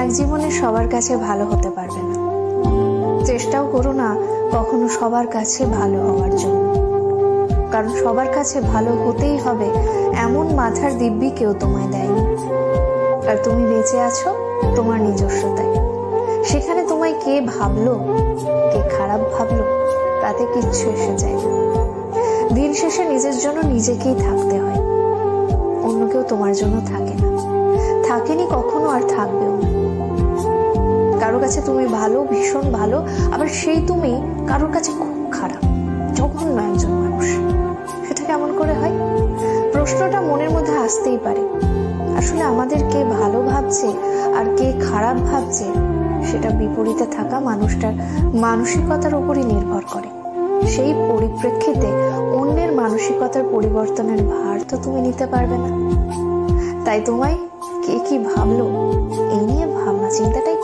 এক জীবনে সবার কাছে ভালো হতে পারবে না। চেষ্টাও করো না কখনো সবার কাছে ভালো হওয়ার জন্য, কারণ সবার কাছে ভালো হতেই হবে এমন মাথার দিব্যি কেউ তোমায় দেয়নি। আর তুমি বেঁচে আছো তোমার নিজস্বতায়। সেখানে তোমায় কে ভাবলো, কে খারাপ ভাবলো, তাতে কিচ্ছু এসে যায় না। দিন শেষে নিজের জন্য নিজেকেই থাকতে হয়, অন্য কেউ তোমার জন্য থাকে না, থাকেনি কখনো, আর থাকবেও না। কারোর কাছে তুমি ভালো, ভীষণ ভালো, আবার সেই তুমি কারোর কাছে খুব খারাপ, জঘন্য একজন মানুষ। সেটা কেমন করে হয়? প্রশ্নটা মনের মধ্যে আসতেই পারে। আসলে আমাদের কে ভালো ভাবছে আর কে খারাপ ভাবছে সেটা বিপরীতে থাকা মানুষটার মানসিকতার উপরই নির্ভর করে। সেই পরিপ্রেক্ষিতে অন্যের মানসিকতার পরিবর্তনের ভার তো তুমি নিতে পারবে না। তাই তোমায় কে কি ভাবলো এই নিয়ে ভাবনা চিন্তাটাই